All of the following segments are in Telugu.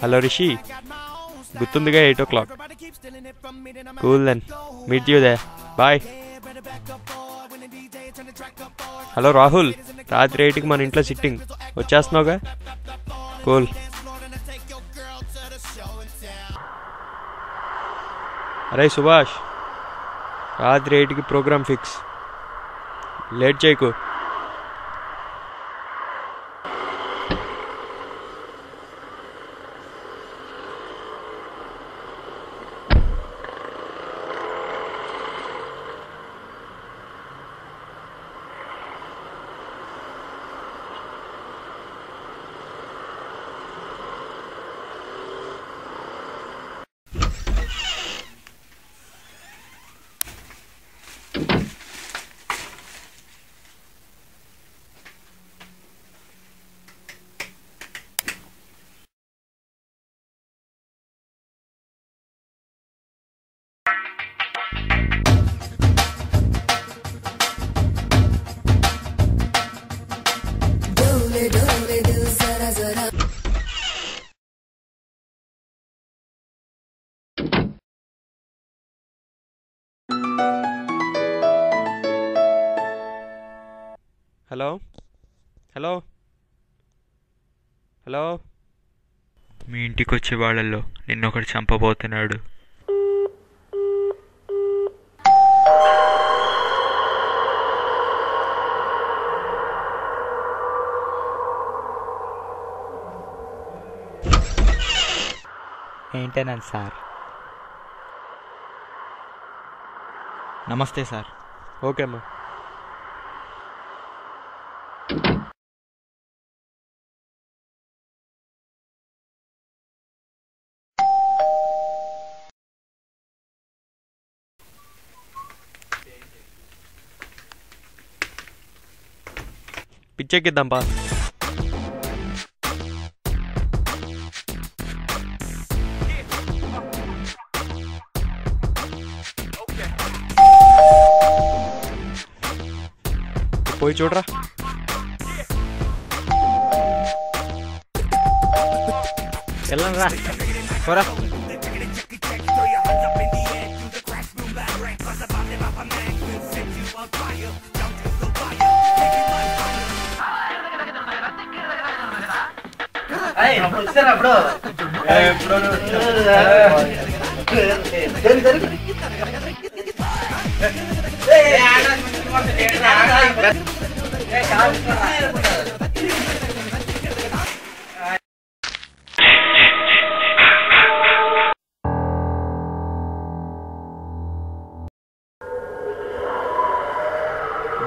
హలో రిషి, గుర్తుందిగా 8 o'clock. Cool then, meet you there, bye. Hello Rahul, రాత్రి 8కి మన ఇంట్లో సిట్టింగ్, వచ్చేస్తున్నావుగా? కూల్. అరే సుభాష్, రాత్రి 8కి ప్రోగ్రామ్ ఫిక్స్, లేట్ చేయకు. హలో హలో హలో, మీ ఇంటికి వచ్చే వాళ్ళల్లో నిన్నొకటి చంపబోతున్నాడు. Maintenance sir. నమస్తే సార్. ఓకే అమ్మా. పిచ్చెక్కిద్దాం పా. పోయి చూడరా. వెళ్ళండి రా, పోరా.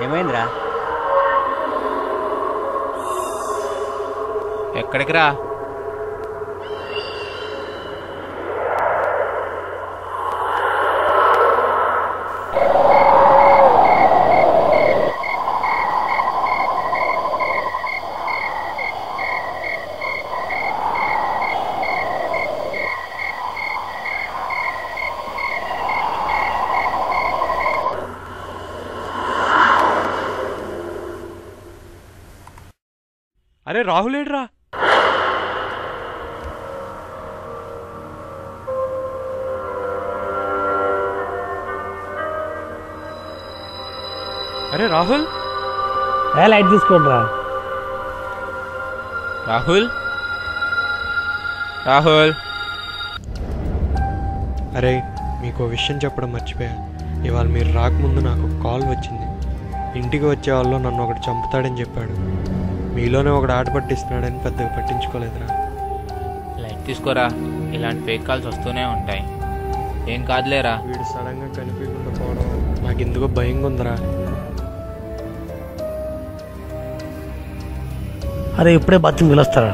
ఏమైందిరా? ఎక్కడికి రా? అరే రాహుల్ ఏడ్రా? అరే రాహుల్, లైట్ తీసుకోండి రా. రాహుల్ రాహుల్. అరే మీకు విషయం చెప్పడం మర్చిపోయా. ఇవాళ మీరు రాకముందు నాకు కాల్ వచ్చింది. ఇంటికి వచ్చే వాళ్ళు నన్ను ఒకటి చంపుతాడని చెప్పాడు. మీలోనే ఒకడు ఆట పట్టిస్తున్నాడని పెద్దగా పట్టించుకోలేదురా. లైట్ తీసుకోరా, ఇలాంటి ఫేక్ కాల్స్ వస్తూనే ఉంటాయి. ఏం కాదులేరా. వీడు సడన్గా కనిపించకుండా పోవడం నాకు ఎందుకో భయంగా ఉందిరా. అరే ఇప్పుడే బాత్రూమ్ వెళ్ళొస్తారా?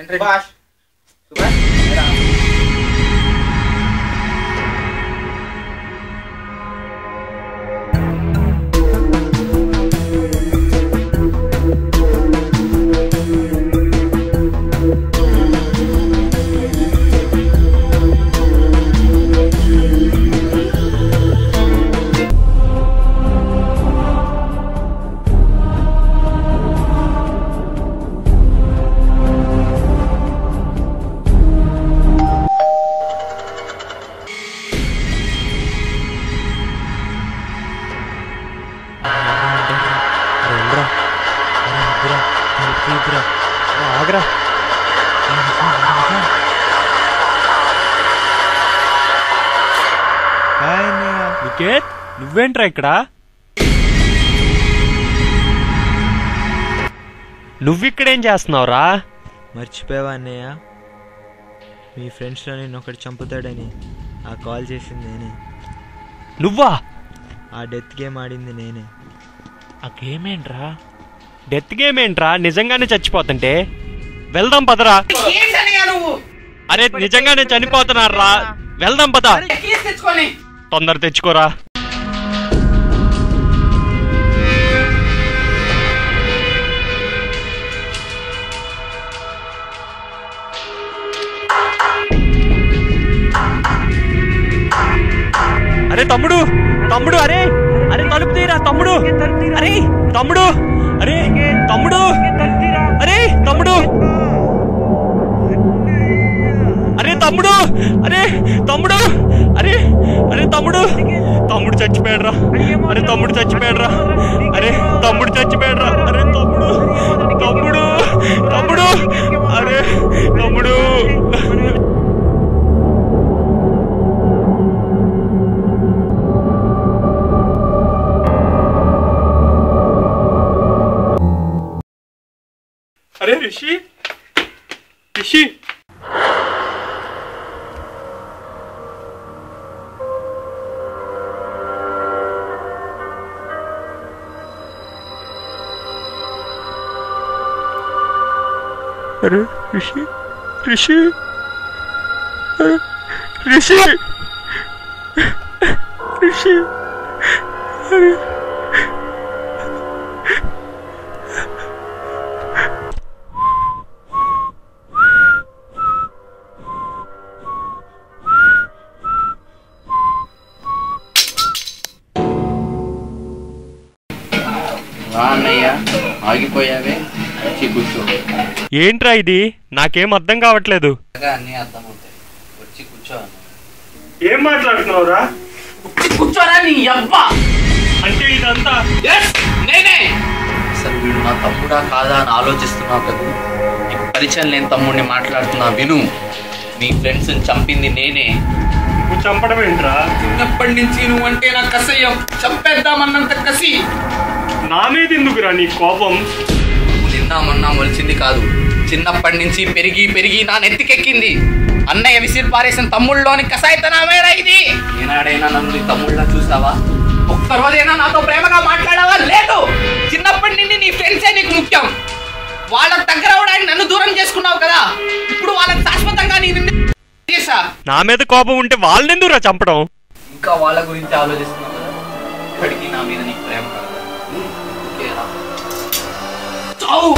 సుభాష్ ఆగ్రా. నికేత్, నువ్వేంట్రా ఇక్కడ? నువ్విక్కడేం చేస్తున్నావురా? మర్చిపోయావా అన్నయ్య? మీ ఫ్రెండ్స్లో నేను ఒకటి చంపుతాడని ఆ కాల్ చేసింది నేనే. నువ్వా? ఆ డెత్ గేమ్ ఆడింది నేనే. ఆ గేమ్ ఏంట్రా? డెత్ గేమ్ ఏంట్రా? నిజంగానే చచ్చిపోతుంటే వెళ్దాం పదరా. అరే నిజంగానే చనిపోతున్నారా? వెళ్దాం పద. తొందర తెచ్చుకోరా. అరే తమ్ముడు, తమ్ముడు, అరే అరే తలుపు తీరా తమ్ముడు. అరే తమ్ముడు, అరే తమ్ముడు, అరే తమ్ముడు, అరే తమ్ముడు, అరే తమ్ముడు, అరే అరే తమ్ముడు, తమ్ముడు చచ్చిపోయాడురా. అరే తమ్ముడు చచ్చిపోయాడురా. అరే తమ్ముడు చచ్చిపోయాడురా. అరే తమ్ముడు, తమ్ముడు, తమ్ముడు, అరే తమ్ముడు. అరే రిషి, రిషి, అరే రిషి, రిషి, రిషి, రిషి, అరే అన్నయ్య ఆగిపోయావే, వచ్చి కూర్చో. ఏంట్రా ఇది? నాకేం అర్థం కావట్లేదు. అన్నీ అర్థమవుతాయి, వచ్చి కూర్చో. ఏం మాట్లాడుతున్నావురా? కూర్చోరా నీ అబ్బా. అంటే ఇదంతా నేనే. అసలు వీడు నా తమ్ముడా కాదా అని ఆలోచిస్తున్నావు కదా. నీకు పరిచయం లేని తమ్ముడిని మాట్లాడుతున్నా విను. నీ ఫ్రెండ్స్ చంపింది నేనే. నువ్వు చంపడం ఏంట్రా? చిన్నప్పటి నుంచి నువ్వంటే నాకు కసయ్యం, చంపేద్దామన్నంత కసి. నా మీద ఎందుకురా నీ కోపం? నువ్వు నిన్న మొన్న మొలిచింది కాదు, చిన్నప్పటి నుంచి పెరిగి పెరిగి నా నెత్తికెక్కింది. అన్నయ్య విసిరి పారేసిన తమ్ముళ్ళలోని కసాయితనమేరా ఇది. ఏనాడైనా నన్ను నీ తమ్ముళ్ళ చూసావా? ఒక్క రోజైనా నాతో ప్రేమగా మాట్లాడావా? లేదు. చిన్నప్పటి నుండి నీ ఫ్రెండ్సే నీకు ముఖ్యం. వాళ్ళకి దగ్గర అవడానికి నన్ను దూరం చేసుకున్నావు కదా. ఇప్పుడు వాళ్ళకి శాశ్వతంగా నీ చేసా. నా మీద కోపం ఉంటే వాళ్ళెందుకురా చంపడం? ఇంకా వాళ్ళ గురించి ఆలోచిస్తున్నావు కదా. ఇప్పటికీ నా మీద నీకు ప్రేమ కాదు. చావు.